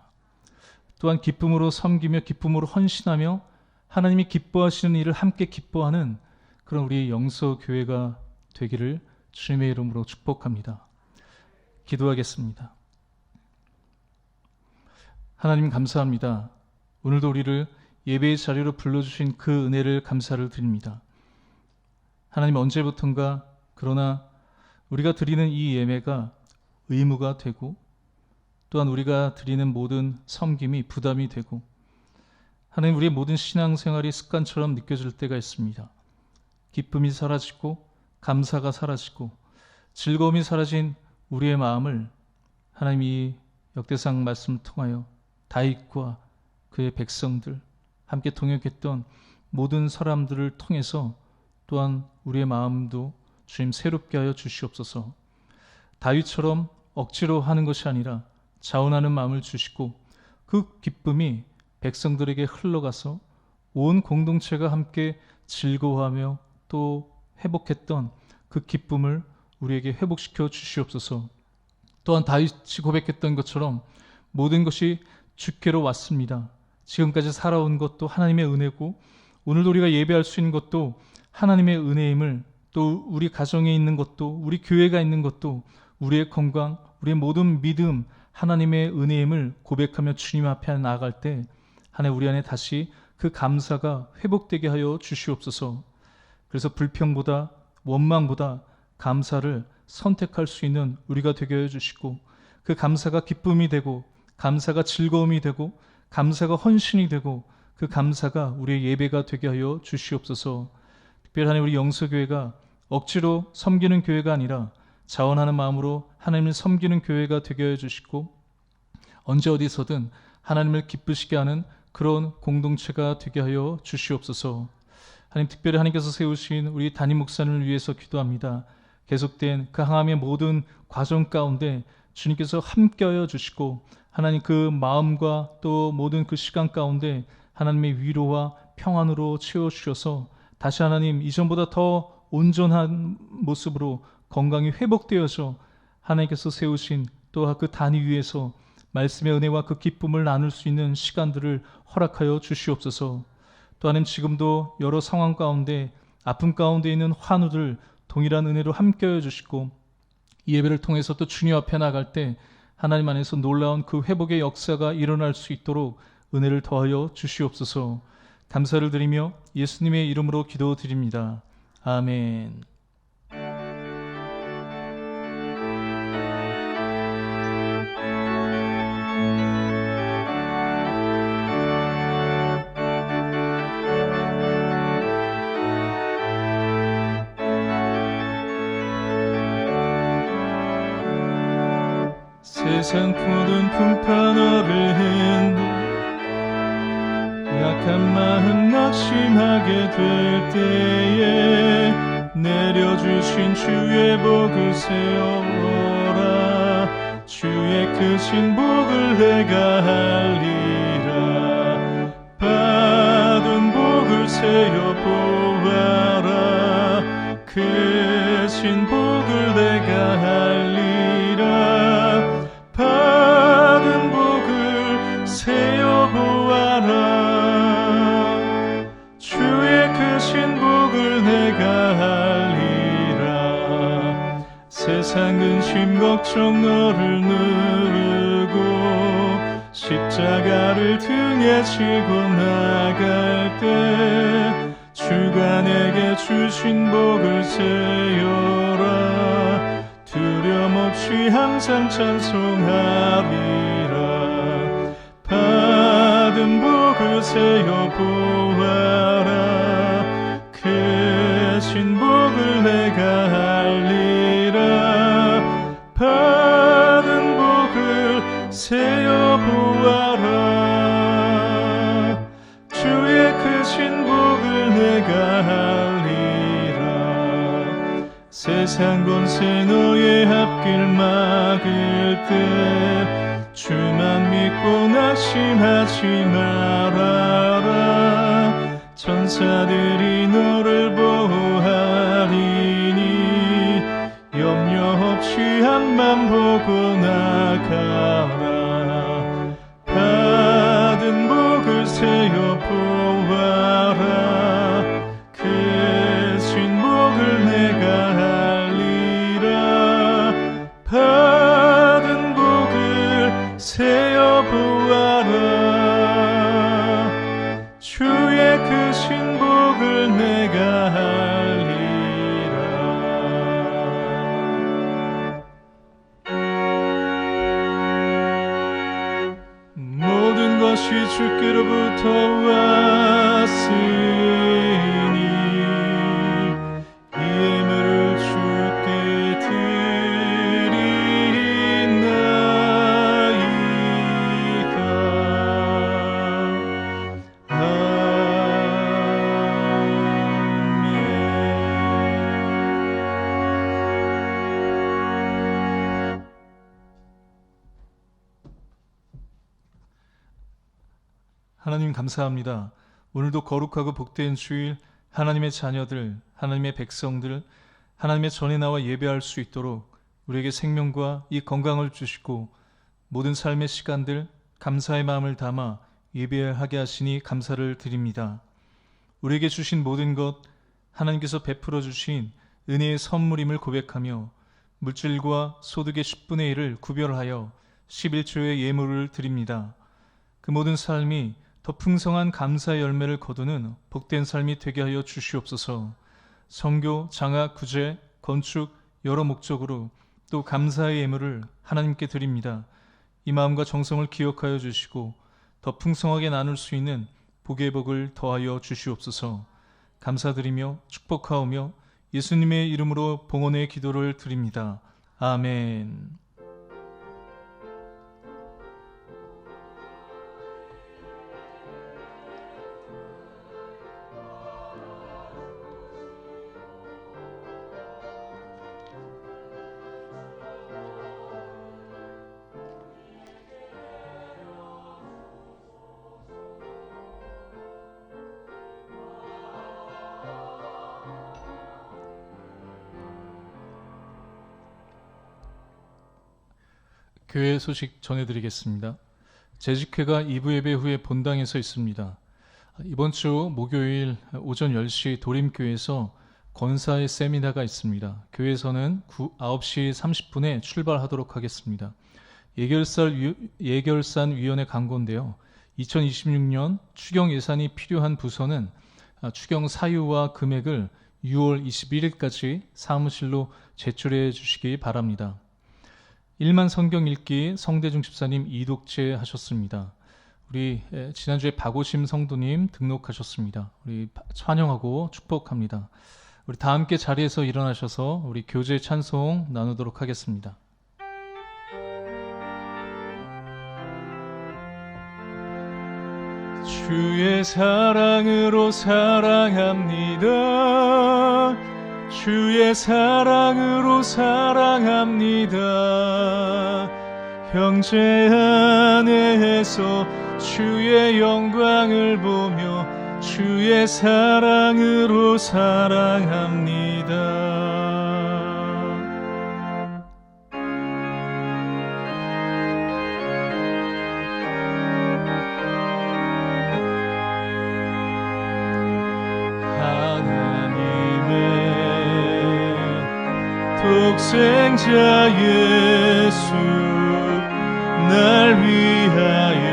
또한 기쁨으로 섬기며 기쁨으로 헌신하며 하나님이 기뻐하시는 일을 함께 기뻐하는 그런 우리 영서교회가 되기를 주님의 이름으로 축복합니다. 기도하겠습니다. 하나님, 감사합니다. 오늘도 우리를 예배의 자리로 불러주신 그 은혜를 감사를 드립니다. 하나님, 언제부턴가 그러나 우리가 드리는 이 예배가 의무가 되고, 또한 우리가 드리는 모든 섬김이 부담이 되고, 하나님, 우리의 모든 신앙생활이 습관처럼 느껴질 때가 있습니다. 기쁨이 사라지고 감사가 사라지고 즐거움이 사라진 우리의 마음을 하나님이 역대상 말씀을 통하여 다윗과 그의 백성들, 함께 동역했던 모든 사람들을 통해서 또한 우리의 마음도 주님 새롭게 하여 주시옵소서. 다윗처럼 억지로 하는 것이 아니라 자원하는 마음을 주시고 그 기쁨이 백성들에게 흘러가서 온 공동체가 함께 즐거워하며 또 회복했던 그 기쁨을 우리에게 회복시켜 주시옵소서. 또한 다윗이 고백했던 것처럼 모든 것이 주께로 왔습니다. 지금까지 살아온 것도 하나님의 은혜고 오늘도 우리가 예배할 수 있는 것도 하나님의 은혜임을, 또 우리 가정에 있는 것도, 우리 교회가 있는 것도, 우리의 건강, 우리의 모든 믿음 하나님의 은혜임을 고백하며 주님 앞에 나아갈 때 하나님, 우리 안에 다시 그 감사가 회복되게 하여 주시옵소서. 그래서 불평보다 원망보다 감사를 선택할 수 있는 우리가 되게 하여 주시고, 그 감사가 기쁨이 되고 감사가 즐거움이 되고 감사가 헌신이 되고 그 감사가 우리의 예배가 되게 하여 주시옵소서. 특별히 하나님, 우리 영서교회가 억지로 섬기는 교회가 아니라 자원하는 마음으로 하나님을 섬기는 교회가 되게 하여 주시고, 언제 어디서든 하나님을 기쁘시게 하는 그런 공동체가 되게 하여 주시옵소서. 하나님, 특별히 하나님께서 세우신 우리 담임 목사님을 위해서 기도합니다. 계속된 그 항암의 모든 과정 가운데 주님께서 함께하여 주시고, 하나님 그 마음과 또 모든 그 시간 가운데 하나님의 위로와 평안으로 채워주셔서 다시 하나님 이전보다 더 온전한 모습으로 건강이 회복되어서 하나님께서 세우신 또 그 단위 위에서 말씀의 은혜와 그 기쁨을 나눌 수 있는 시간들을 허락하여 주시옵소서. 또 하나님, 지금도 여러 상황 가운데 아픔 가운데 있는 환우들 동일한 은혜로 함께하여 주시고, 이 예배를 통해서 또 주님 앞에 나갈 때 하나님 안에서 놀라운 그 회복의 역사가 일어날 수 있도록 은혜를 더하여 주시옵소서. 감사를 드리며 예수님의 이름으로 기도드립니다. 아멘. 세상 모든 풍파너를 흔들 약한 마음 낙심하게 될 때에 내려주신 주의 복을 세워라. 주의 크신 복을 내가 알리라. 받은 복을 세어 보아라. 크신 복을 목적 너를 누르고 십자가를 등에 지고 나갈 때 주가 내게 주신 복을 세어라. 두려움 없이 항상 찬송하리라. 받은 복을 세어 보아라. 크신 복을 내가 알리라. 받은 복을 세어 보아라. 주의 크신 복을 내가 알리라. 세상 권세 너의 앞길 막을 때 주만 믿고 낙심하지 말아라. 천사들이 너를 보호하리니 염려 없이 앞만 보고 나가라. 받은 복을 세어 보아라. 크신 복을 내가 알리라. 받은 복을 세어 보아라. 주의 크신 복을 내가 알리라. 모든 것이 주께로부터 왔으니 이 예물을 주께 드리나이다. 아멘. 하나님 감사합니다. 오늘도 거룩하고 복된 주일, 하나님의 자녀들, 하나님의 백성들, 하나님의 전에 나와 예배할 수 있도록 우리에게 생명과 이 건강을 주시고 모든 삶의 시간들 감사의 마음을 담아 예배하게 하시니 감사를 드립니다. 우리에게 주신 모든 것, 하나님께서 베풀어 주신 은혜의 선물임을 고백하며 물질과 소득의 10분의 1을 구별하여 11조의 예물을 드립니다. 그 모든 삶이 더 풍성한 감사의 열매를 거두는 복된 삶이 되게 하여 주시옵소서. 선교, 장학, 구제, 건축 여러 목적으로 또 감사의 예물을 하나님께 드립니다. 이 마음과 정성을 기억하여 주시고 더 풍성하게 나눌 수 있는 복의 복을 더하여 주시옵소서. 감사드리며 축복하오며 예수님의 이름으로 봉헌의 기도를 드립니다. 아멘. 교회 소식 전해드리겠습니다. 재직회가 2부 예배 후에 본당에서 있습니다. 이번 주 목요일 오전 10시 도림교회에서 권사의 세미나가 있습니다. 교회에서는 9시 30분에 출발하도록 하겠습니다. 예결산위원회 광고인데요. 2026년 추경 예산이 필요한 부서는 추경 사유와 금액을 6월 21일까지 사무실로 제출해 주시기 바랍니다. 1만 성경 읽기 성대중 집사님 이독제 하셨습니다. 우리 지난주에 박오심 성도님 등록하셨습니다. 우리 환영하고 축복합니다. 우리 다 함께 자리에서 일어나셔서 우리 교제 찬송 나누도록 하겠습니다. 주의 사랑으로 사랑합니다. 주의 사랑으로 사랑합니다. 형제 안에서 주의 영광을 보며 주의 사랑으로 사랑합니다. 독생자의 예수 날 위하여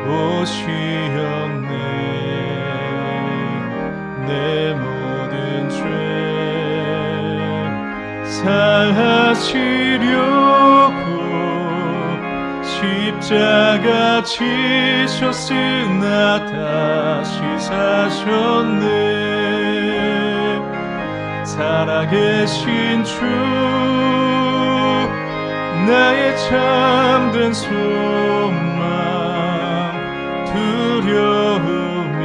오시었네. 내 모든 죄 사하시려고 십자가 지셨으나 다시 사셨네. 살아계신 주 나의 참된 소망 두려움이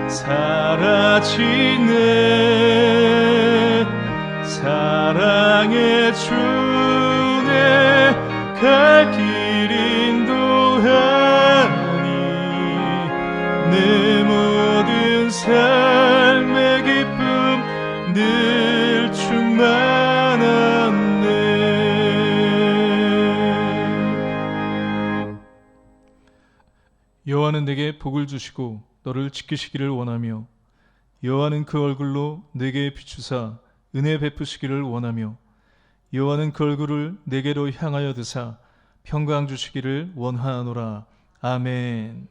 사라지네. 사랑의 주내 갈 길 인도하니 내 모든 삶의 기쁨 늘 충만하네. 여호와는 내게 복을 주시고 너를 지키시기를 원하며 여호와는 그 얼굴로 내게 비추사 은혜 베푸시기를 원하며 여호와는 그 얼굴을 내게로 향하여 드사 평강 주시기를 원하노라. 아멘.